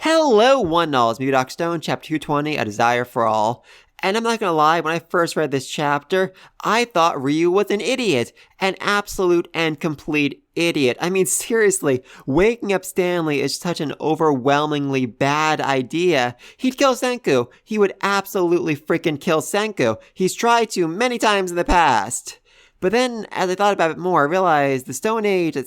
Hello, one and all. It's me, Doc Stone, Chapter 220, A Desire for All. And I'm not gonna lie, when I first read this chapter, I thought Ryu was an idiot. An absolute and complete idiot. I mean, seriously, waking up Stanley is such an overwhelmingly bad idea. He'd kill Senku. He would absolutely freaking kill Senku. He's tried to many times in the past. But then, as I thought about it more, I realized the Stone Age that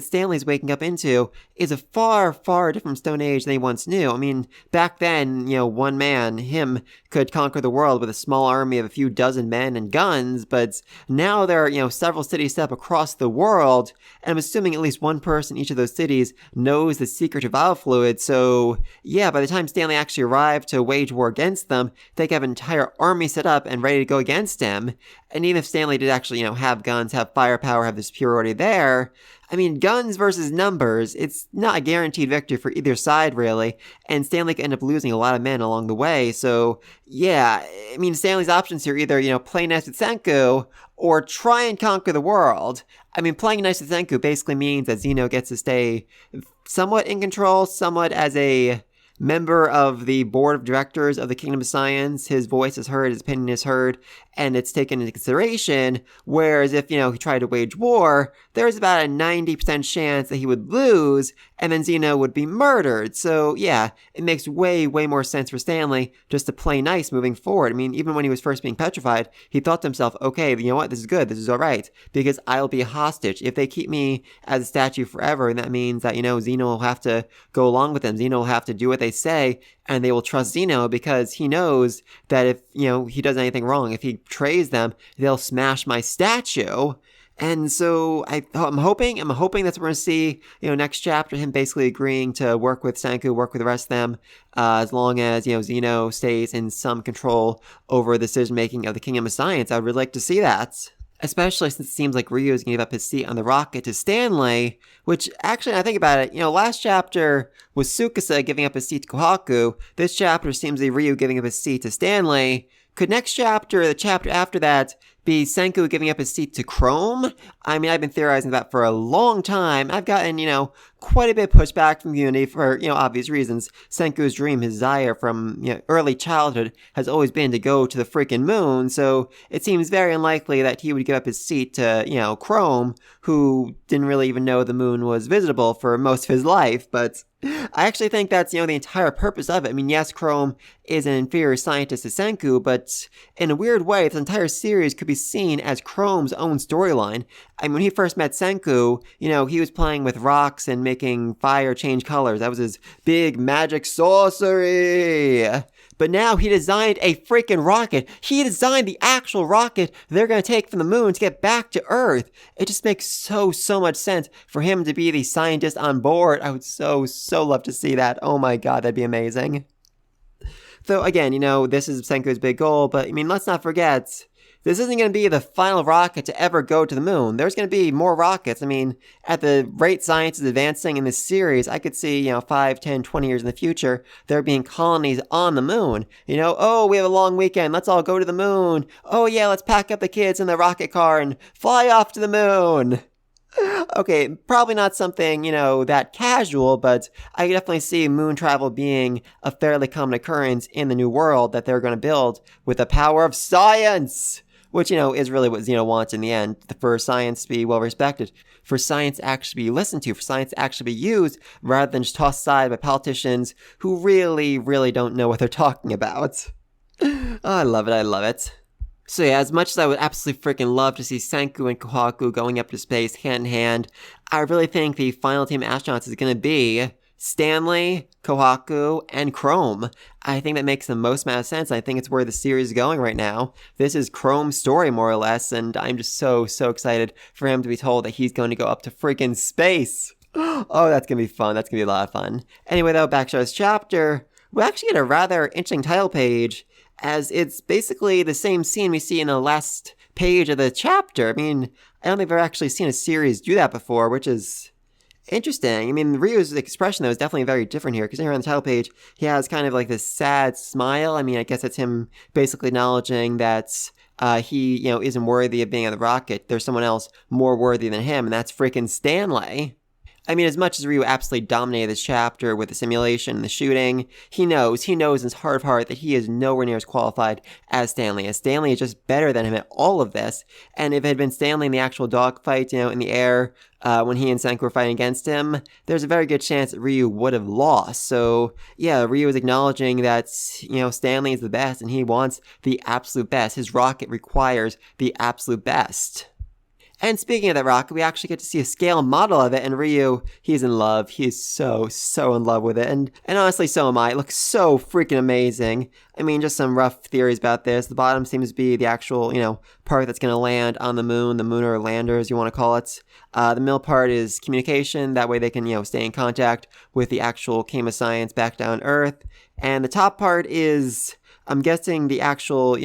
Stanley's waking up into is a far, far different Stone Age than he once knew. I mean, back then, one man, him, could conquer the world with a small army of a few dozen men and guns, but now there are, several cities set up across the world, and I'm assuming at least one person in each of those cities knows the secret to vial fluid, so, yeah, by the time Stanley actually arrived to wage war against them, they could have an entire army set up and ready to go against him, and even if Stanley did actually, have guns, have firepower, have the superiority there, I mean, guns versus numbers, it's not a guaranteed victory for either side, really, and Stanley could end up losing a lot of men along the way, so, yeah, I mean, Stanley's options here either, play nice with Senku, or try and conquer the world. I mean, playing nice with Senku basically means that Zeno gets to stay somewhat in control, somewhat as a member of the board of directors of the Kingdom of Science. His voice is heard, his opinion is heard, and it's taken into consideration, whereas if, he tried to wage war, there's about a 90% chance that he would lose, and then Zeno would be murdered. So, yeah, it makes way, way more sense for Stanley just to play nice moving forward. I mean, even when he was first being petrified, he thought to himself, okay, you know what, this is good, this is alright, because I'll be a hostage. If they keep me as a statue forever, and that means that, Zeno will have to go along with them, Zeno will have to do what they say, and they will trust Zeno because he knows that if, he does anything wrong, if he betrays them, they'll smash my statue. And so I'm hoping that's what we're going to see, next chapter, him basically agreeing to work with Senku, work with the rest of them, as long as, Zeno stays in some control over the decision-making of the Kingdom of Science. I would really like to see that. Especially since it seems like Ryu is going to give up his seat on the rocket to Stanley, which actually, when I think about it, last chapter was Tsukasa giving up his seat to Kohaku. This chapter seems to be Ryu giving up his seat to Stanley. Could next chapter, the chapter after that, be Senku giving up his seat to Chrome? I mean, I've been theorizing that for a long time. I've gotten, quite a bit of pushback from the community for, obvious reasons. Senku's dream, his desire from, early childhood has always been to go to the freaking moon, so it seems very unlikely that he would give up his seat to, Chrome, who didn't really even know the moon was visitable for most of his life, but I actually think that's, the entire purpose of it. I mean, yes, Chrome is an inferior scientist to Senku, but in a weird way, this entire series could be seen as Chrome's own storyline. I mean, when he first met Senku, he was playing with rocks and making fire change colors. That was his big magic sorcery. But now he designed a freaking rocket. He designed the actual rocket they're going to take from the moon to get back to Earth. It just makes so much sense for him to be the scientist on board. I would so love to see that. Oh my god, that'd be amazing. Though, again, this is Senku's big goal, but, I mean, let's not forget, this isn't going to be the final rocket to ever go to the moon. There's going to be more rockets. I mean, at the rate science is advancing in this series, I could see, 5, 10, 20 years in the future, there being colonies on the moon. Oh, we have a long weekend. Let's all go to the moon. Oh, yeah, let's pack up the kids in the rocket car and fly off to the moon. Okay, probably not something, that casual, but I can definitely see moon travel being a fairly common occurrence in the new world that they're going to build with the power of science, which, is really what Zeno wants in the end, for science to be well respected, for science to actually be listened to, for science to actually be used, rather than just tossed aside by politicians who really, really don't know what they're talking about. Oh, I love it. So yeah, as much as I would absolutely freaking love to see Senku and Kohaku going up to space hand in hand, I really think the final team of astronauts is going to be Stanley, Kohaku, and Chrome. I think that makes the most amount of sense. I think it's where the series is going right now. This is Chrome's story, more or less, and I'm just so excited for him to be told that he's going to go up to freaking space. Oh, that's going to be fun. That's going to be a lot of fun. Anyway, though, back to this chapter, we actually get a rather interesting title page, as it's basically the same scene we see in the last page of the chapter. I mean, I don't think I've ever actually seen a series do that before, which is interesting. I mean, Ryu's expression, though, is definitely very different here, because here on the title page, he has kind of like this sad smile. I mean, I guess it's him basically acknowledging that he, isn't worthy of being on the rocket. There's someone else more worthy than him, and that's freaking Stanley. I mean, as much as Ryu absolutely dominated this chapter with the simulation and the shooting, he knows in his heart of heart that he is nowhere near as qualified as Stanley. As Stanley is just better than him at all of this. And if it had been Stanley in the actual dogfight, in the air, when he and Senku were fighting against him, there's a very good chance that Ryu would have lost. So, yeah, Ryu is acknowledging that, Stanley is the best and he wants the absolute best. His rocket requires the absolute best. And speaking of that rocket, we actually get to see a scale model of it, and Ryu, he's in love. He is so in love with it, and honestly, so am I. It looks so freaking amazing. I mean, just some rough theories about this. The bottom seems to be the actual, part that's going to land on the lunar lander, as you want to call it. The middle part is communication. That way they can, stay in contact with the actual Kama Science back down Earth. And the top part is, I'm guessing, the actual,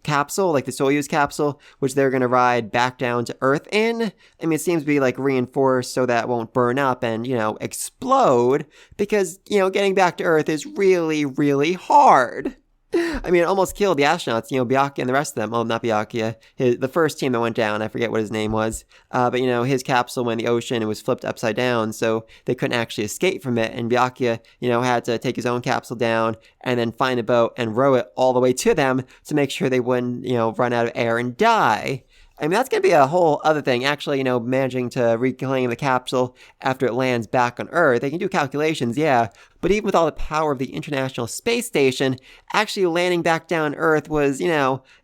capsule, like the Soyuz capsule, which they're going to ride back down to Earth in. I mean, it seems to be like reinforced so that it won't burn up and, explode, because, getting back to Earth is really, really hard. I mean, it almost killed the astronauts, Byakuya and the rest of them. Oh, not Byakuya. The first team that went down, I forget what his name was. But, his capsule went in the ocean and was flipped upside down, so they couldn't actually escape from it. And Byakuya, had to take his own capsule down and then find a boat and row it all the way to them to make sure they wouldn't, run out of air and die. I mean, that's going to be a whole other thing. Actually, managing to reclaim the capsule after it lands back on Earth. They can do calculations, yeah. But even with all the power of the International Space Station, actually landing back down Earth was,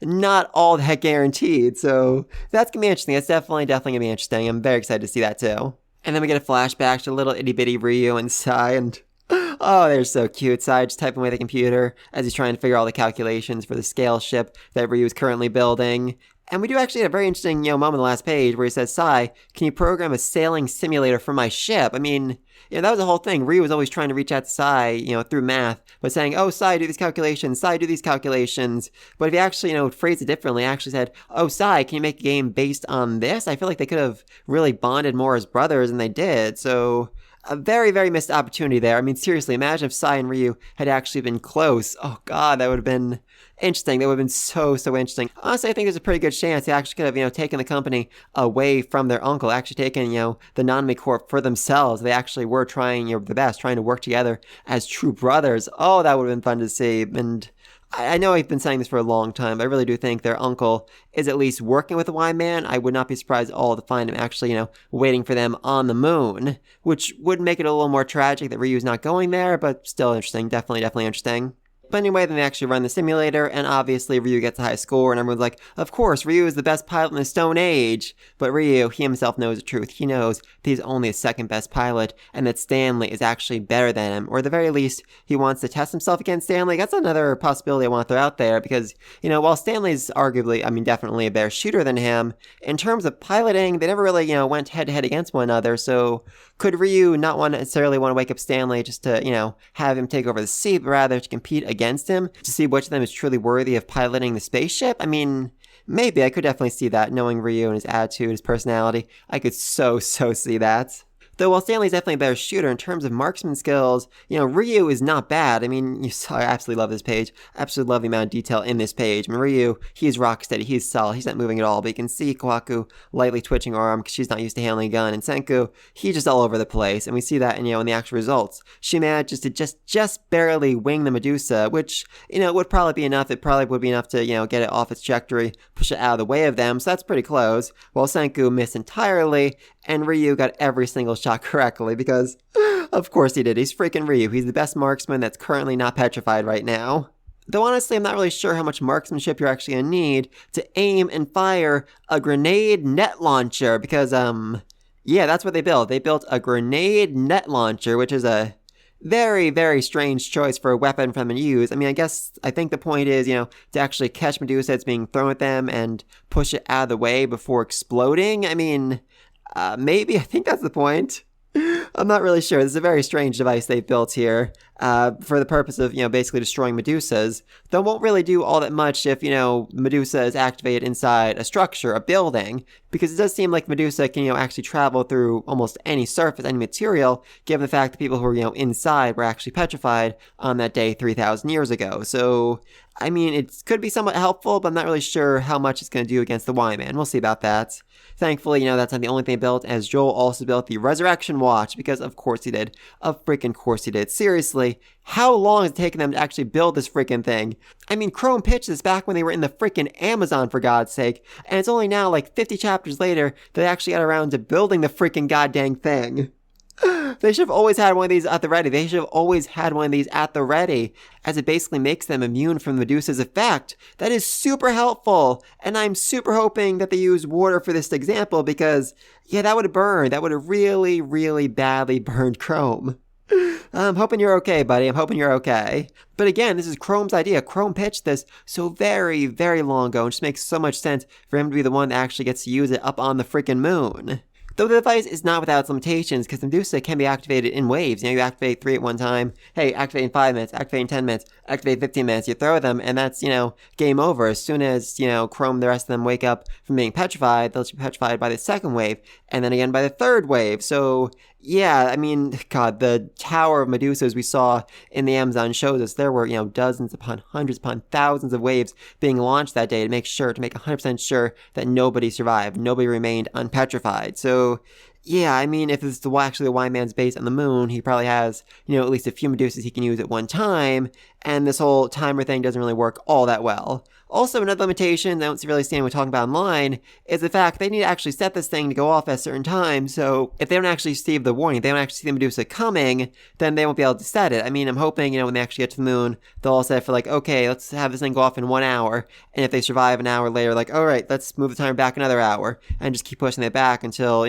not all that guaranteed. So that's going to be interesting. That's definitely going to be interesting. I'm very excited to see that too. And then we get a flashback to little itty bitty Ryu and Sai, and oh, they're so cute. Sai just typing away the computer as he's trying to figure all the calculations for the scale ship that Ryu is currently building. And we do actually have a very interesting, moment on the last page where he says, Sai, can you program a sailing simulator for my ship? I mean, that was the whole thing. Ryu was always trying to reach out to Sai, through math, but saying, oh, Sai, do these calculations. Sai, do these calculations. But if he actually, phrased it differently, actually said, oh, Sai, can you make a game based on this? I feel like they could have really bonded more as brothers than they did. So a very, very missed opportunity there. I mean, seriously, imagine if Sai and Ryu had actually been close. Oh, God, that would have been interesting. That would have been so interesting. Honestly, I think there's a pretty good chance they actually could have, taken the company away from their uncle, actually taken, the Nanami Corp for themselves. They actually were trying, the best, trying to work together as true brothers. Oh, that would have been fun to see. And I know I've been saying this for a long time, but I really do think their uncle is at least working with the Y-Man. I would not be surprised at all to find him actually, waiting for them on the moon, which would make it a little more tragic that Ryu's not going there, but still interesting. Definitely interesting. But anyway, then they actually run the simulator, and obviously Ryu gets a high score, and everyone's like, of course, Ryu is the best pilot in the Stone Age. But Ryu, he himself knows the truth. He knows that he's only the second best pilot, and that Stanley is actually better than him. Or at the very least, he wants to test himself against Stanley. That's another possibility I want to throw out there, because, while Stanley's arguably, definitely a better shooter than him, in terms of piloting, they never really, went head-to-head against one another. So could Ryu not necessarily want to wake up Stanley just to, have him take over the seat, but rather to compete against him to see which of them is truly worthy of piloting the spaceship? I mean, maybe. I could definitely see that, knowing Ryu and his attitude, his personality. I could so see that. Though while Stanley's definitely a better shooter in terms of marksman skills, Ryu is not bad. I mean, I absolutely love this page. I absolutely love the amount of detail in this page. I mean, Ryu, he's rock steady. He's solid. He's not moving at all. But you can see Kawaku lightly twitching her arm because she's not used to handling a gun. And Senku, he's just all over the place. And we see that in the actual results. She manages to just barely wing the Medusa, which, would probably be enough. It probably would be enough to, get it off its trajectory, push it out of the way of them. So that's pretty close. While Senku missed entirely, and Ryu got every single shot correctly because, of course he did. He's freaking Ryu. He's the best marksman that's currently not petrified right now. Though honestly, I'm not really sure how much marksmanship you're actually gonna need to aim and fire a grenade net launcher because, yeah, that's what they built. They built a grenade net launcher, which is a very, very strange choice for a weapon for them to use. I mean, I think the point is, to actually catch Medusa that's being thrown at them and push it out of the way before exploding. I mean, maybe. I think that's the point. I'm not really sure. This is a very strange device they've built here for the purpose of, basically destroying Medusas. Though it won't really do all that much if, Medusa is activated inside a structure, a building, because it does seem like Medusa can, actually travel through almost any surface, any material, given the fact that people who were, inside were actually petrified on that day 3,000 years ago. So, I mean, it could be somewhat helpful, but I'm not really sure how much it's going to do against the Y-Man. We'll see about that. Thankfully, that's not the only thing built, as Joel also built the Resurrection Watch, because of course he did. Of freaking course he did. Seriously, how long has it taken them to actually build this freaking thing? I mean, Chrome pitched this back when they were in the freaking Amazon, for God's sake, and it's only now, like 50 chapters later, that they actually got around to building the freaking goddamn thing. They should have always had one of these at the ready. They should have always had one of these at the ready, as it basically makes them immune from Medusa's effect. That is super helpful, and I'm super hoping that they use water for this example, because, yeah, that would have burned. That would have really, really badly burned Chrome. I'm hoping you're okay, buddy. I'm hoping you're okay. But again, this is Chrome's idea. Chrome pitched this so very, very long ago, and it just makes so much sense for him to be the one that actually gets to use it up on the freaking moon. Though the device is not without its limitations, because Medusa can be activated in waves. You activate 3 at one time. Hey, activate in 5 minutes, activate in 10 minutes, activate 15 minutes. You throw them, and that's, game over. As soon as, Chrome, the rest of them wake up from being petrified, they'll be petrified by the second wave, and then again by the third wave. So, yeah, I mean, God, the Tower of Medusa, as we saw in the Amazon, shows us there were, dozens upon hundreds upon thousands of waves being launched that day to make 100% sure that nobody survived, nobody remained unpetrified. So, yeah, I mean, if it's actually the Y-Man's base on the moon, he probably has, at least a few Medusas he can use at one time, and this whole timer thing doesn't really work all that well. Also, another limitation that I don't really see anyone talking about online is the fact they need to actually set this thing to go off at a certain time, so if they don't actually receive the warning, if they don't actually see the Medusa coming, then they won't be able to set it. I mean, I'm hoping, when they actually get to the moon, they'll all set it for like, okay, let's have this thing go off in 1 hour, and if they survive an hour later, like, alright, let's move the timer back another hour, and just keep pushing it back until,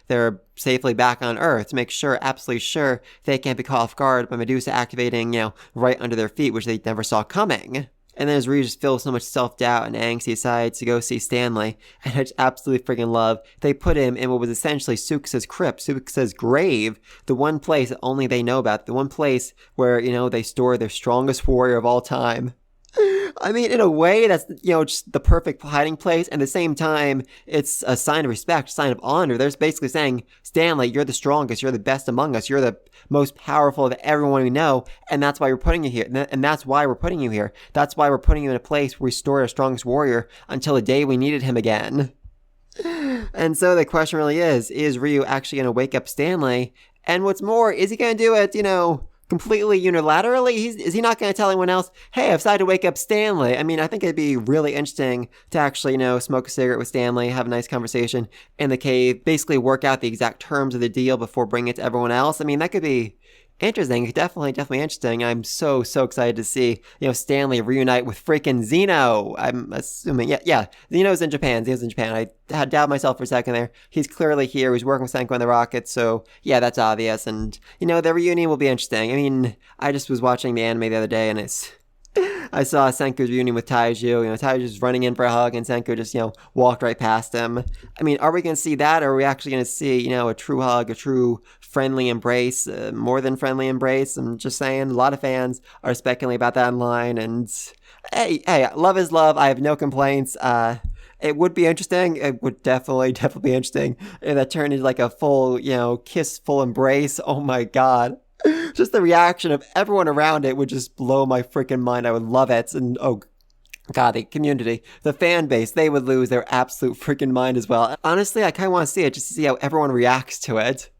they're safely back on Earth to make sure, absolutely sure, they can't be caught off guard by Medusa activating, right under their feet, which they never saw coming. And then as Ryu just feels so much self-doubt and angst, he decides to go see Stanley, and I just absolutely freaking love, they put him in what was essentially Sukusa's crypt, Sukusa's grave, the one place that only they know about, the one place where, they store their strongest warrior of all time. I mean, in a way, that's, just the perfect hiding place. And at the same time, it's a sign of respect, a sign of honor. They're basically saying, Stanley, you're the strongest. You're the best among us. You're the most powerful of everyone we know. And that's why we're putting you here. And that's why we're putting you here. That's why we're putting you in a place where we store our strongest warrior until the day we needed him again. And so the question really is Ryu actually going to wake up Stanley? And what's more, is he going to do it, completely unilaterally? Is he not going to tell anyone else, hey, I've decided to wake up Stanley? I mean, I think it'd be really interesting to actually, smoke a cigarette with Stanley, have a nice conversation in the cave, basically work out the exact terms of the deal before bringing it to everyone else. I mean, that could be interesting. Definitely interesting. I'm so excited to see, Stanley reunite with freaking Zeno. I'm assuming, yeah. Zeno's in Japan. I had doubted myself for a second there. He's clearly here. He's working with Senku on the rocket, so yeah, that's obvious. And, the reunion will be interesting. I mean, I just was watching the anime the other day, and I saw Senku's reunion with Taiju. Taiju's running in for a hug, and Senku just, walked right past him. I mean, are we going to see that, or are we actually going to see, a true hug, a true friendly embrace, more than friendly embrace? I'm just saying, a lot of fans are speculating about that online, and hey, love is love. I have no complaints. It would be interesting. It would definitely be interesting if that turned into like a full, kiss, full embrace. Oh my God. Just the reaction of everyone around it would just blow my freaking mind. I would love it. And oh God, the community, the fan base, they would lose their absolute freaking mind as well. Honestly, I kind of want to see it just to see how everyone reacts to it.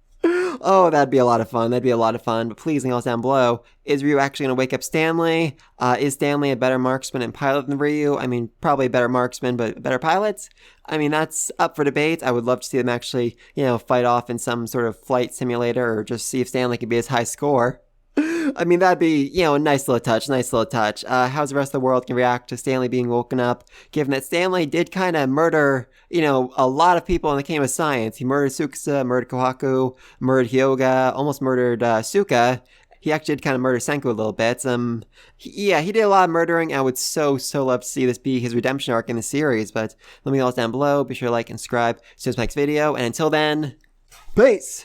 Oh, that'd be a lot of fun. But please, else down below, is Ryu actually going to wake up Stanley? Is Stanley a better marksman and pilot than Ryu? I mean, probably a better marksman, but better pilot? I mean, that's up for debate. I would love to see them actually, fight off in some sort of flight simulator, or just see if Stanley could be his high score. I mean, that'd be, a nice little touch. How's the rest of the world can react to Stanley being woken up, given that Stanley did kind of murder, a lot of people in the Kingdom of Science. He murdered Tsukasa, murdered Kohaku, murdered Hyoga, almost murdered Suka. He actually did kind of murder Senku a little bit. He did a lot of murdering. I would so love to see this be his redemption arc in the series, but let me know down below. Be sure to like and subscribe. See you in the next video, and until then, peace!